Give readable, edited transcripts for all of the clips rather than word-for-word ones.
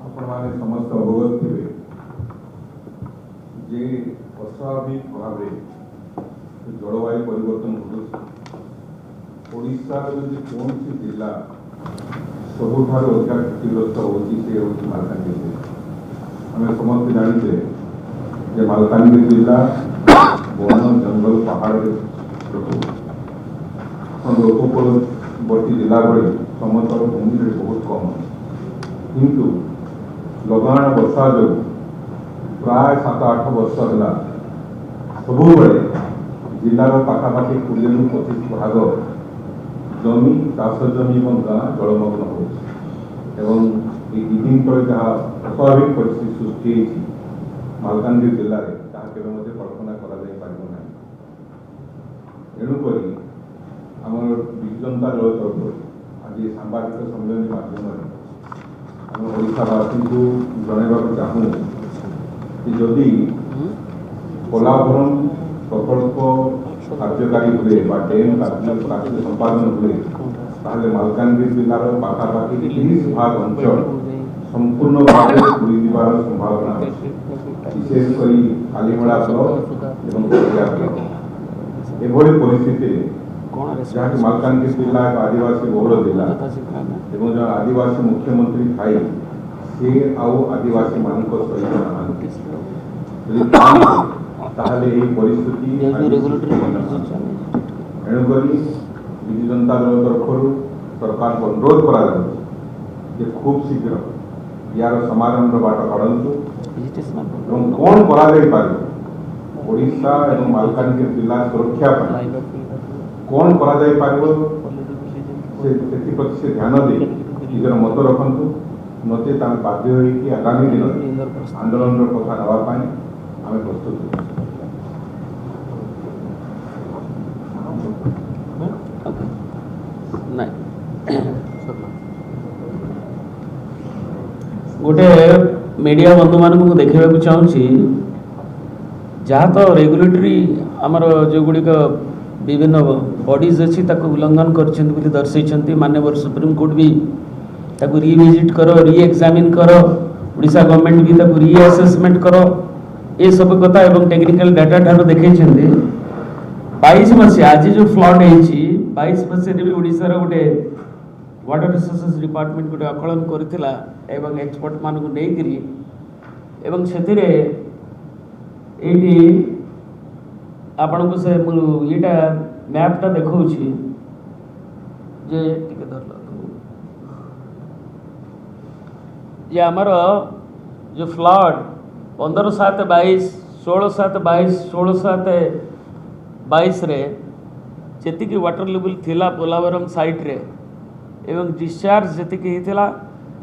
आपण माने समस्त अवगत थे जे अस्वाभाविक भाव जलवायु परिवर्तन होशार जो कौन सी जिला सबुठ अधिक क्षतिग्रस्त होती मालकानगिरी। आम समस्त जानते जे मालकानगिरी जिला वन जंगल पहाड़ उपकूलवर्ती जिला भाई समतल भूमि बहुत कम किंतु लगाण वर्षा जो प्राय 7-8 वर्ष है सब जिलार पाखापाखि 20-25 भाग जमी चाष जमी और गाँ जलमग्न हो दिन पर जहाँ अस्वाभाविक परिस्थिति सृष्टि मालकानगिरी जिले में जहाँ केवे कल्पना करना एणुक आम विजु जनता दल तरफ आज सांबादिक सम्मेलन माध्यम आम ओडावासी को जनवाक चाहूँ कि जदि पोलाभरम प्रकल्प कार्यकारी हुए डेम कार्य संपादन हुए ताहले मालकानगिरी जिलार पाखापाखि 30 भाग अंचल संपूर्ण भाव बुड़ीबार संभावना विशेषकर कालीमड़ा ब्लॉक एभली परिस्थिति जहाँ मालकानगिरी जिला एक आदिवासी बहुल जिला जो आदिवासी मुख्यमंत्री थाई सी आदिवासी मान सहित परिस्थिति एणुक विजु जनता दल तरफ सरकार को अनुरोध कर खूब शीघ्र यार समाधान बाट काढ़ु कौन करा मालकानगिरी जिला सुरक्षा कौन करा प्रति से ध्यान दे निजर मत रखु नचेत आम बाध्य होगी आगामी दिन आंदोलन कथा नापी आम प्रस्तुत गोटे मीडिया बंधु मान देखा चाहूँगी जहाँ तो रेगुलेटरी आमर जो गुड़िक विभिन्न बॉडीज अच्छी उल्लंघन कर दर्शाई माननीय सुप्रीम कोर्ट भी ताकू रिविजिट करो री एग्जामिन करो ओडिशा गवर्नमेंट भी ताकू रीअसेसमेंट करो ये सब कथा एवं टेक्निकल डाटा ठार देखे 22 मसीहा आज जो फ्लड होती 22 मसीह भी ओडिशार गोटे वाटर रिसोर्सेस डिपार्टमेंट गोटे आकलन करथिला एवं एक्सपर्ट मान को लेकरी एवं सेतिरे एटी आपन को से येटा मैपटा देखौछि जे टिके धरला ये आमर जो फ्लड 15/7/22 16/7/22 16/7/22 रे जेतिकी वाटर लेवल थिला पोलावरम साइट रे एवं डिस्चार्ज जेतिकी हिथिला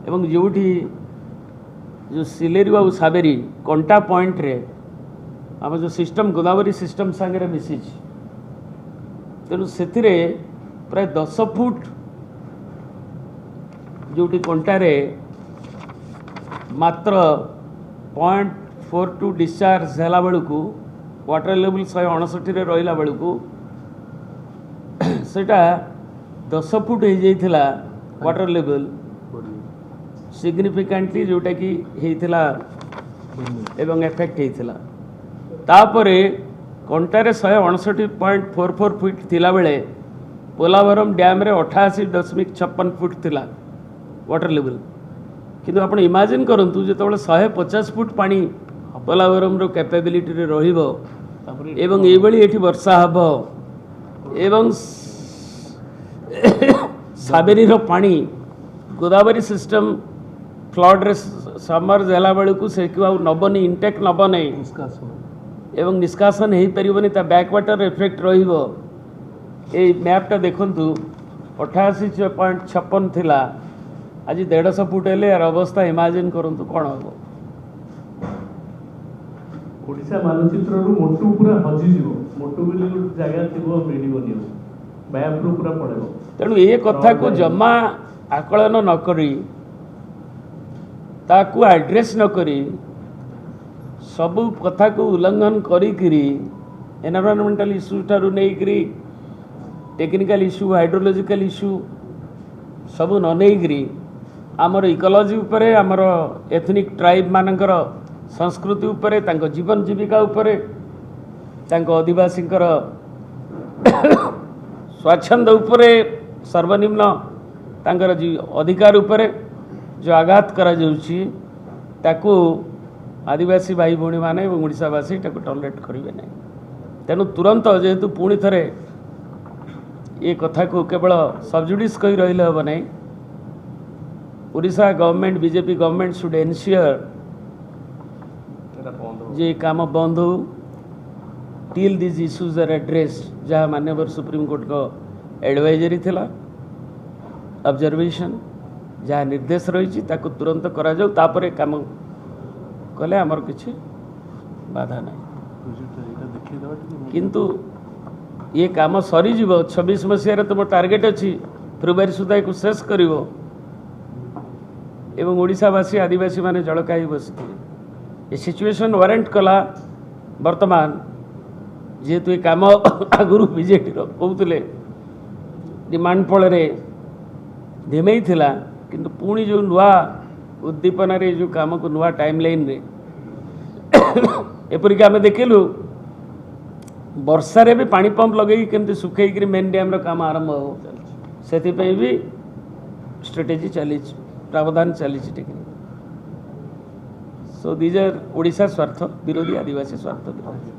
एवं जोठी जो सिलेरी बाबू साबेरी कंटा पॉइंट रे आम जो सिस्टम गोदावरी सिस्टम सांगे मिसी तेणु से प्राय 10 फुट जोटी कंटारे मात्र 0.42 डिस्चार्ज है बेलू वाटर लेवल 159 रहा बेलू सेटा 10 फुट हो जाइथिला वाटर लेवल सिग्निफिकेंटली जोटा कि होइथिला एवं इफेक्ट होइथिला तापरे कंटारे 159.44 फुट थिला बेले पोलावरम डैम रे 88.56 फुट थिला वाटर लेवल किंतु आपण इमेजिन करंतु जेतबेले 150 फुट पानी पोलावरम रो कैपेबिलिटी रे रहिबो एवं एबेली एठी वर्षा हबो एवं साबेरी रो पानी गोदावरी सिस्टम फ्लड रे समर जाला बेलू से नबनी इंटेक नबनी एवं निष्कासन हो पारबनी बैकवाटर इफेक्ट रहिबो ए मैपटा देखंतु 88.56 थिला आज 150 फुट हेले यार अवस्था इमेजिन करंतु कौन हम ओडिशा मानचित्र मोटू पूरा हजि जीवो मोटू बोली जगह थिबो मिडिबोनी मैप रो पूरा पड़ेबो तेणु ये कथा को जमा आकलन न करी ताकू एड्रेस न करी सबू कथा को उल्लंघन करी एनवायरमेंटल इश्यू ठारू नहीं टेक्निकल इश्यू हाइड्रोलॉजिकल इश्यू सबू न नहीं आमर इकोलॉजी उपरे आमर एथनिक ट्राइब मानकर संस्कृति उपरे तांको जीवन जीविका उपरे तांको आदिवासींकर स्वच्छंद उपरे सर्वनिम्न तांकर जी अधिकार उपरे जो आघात करा जाउछि ताकू आदिवासी भाई भौणी माने और ओडिशावासी ताकू टॉलरेट करिवे नै। तेणु तुरंत जेहेतु पुणी थरे ये कथा को केवल सबजुडिस कही रही हम नहीं। Odisha government BJP government should ensure जे काम बंद हो till this issues are address जहाँ माननीय सुप्रीम कोर्ट को एडवाइजरी थिला ऑब्जर्वेशन जहाँ निर्देश रही ताकू तुरंत करा जाऊ तापरे काम कले आमर किछि बाधा नहीं। किंतु ये काम सरीज 26 मसीह तुम टार्गेट अच्छी फेब्रुआरी सुधा एक शेष कर ओडिशावासी आदिवासी माने जड़काई बसी ये सिचुएशन वारंट कला वर्तमान जेहेतु ये काम आगुरी बीजेपी कहते डिमांड फल धीमे थिला किंतु पुणी जो नुआ उद्दीपन जो काम को नुआ टाइम लाइन रे एपरिक आम देखिलु वर्षारे भी पानी पंप लगे केमती सुखई मेन डैम काम आरंभ हो से भी स्ट्रेटेजी चली प्रावधान चली technique. So these are Odisha स्वार्थ विरोधी आदिवासी स्वार्थ विरोधी।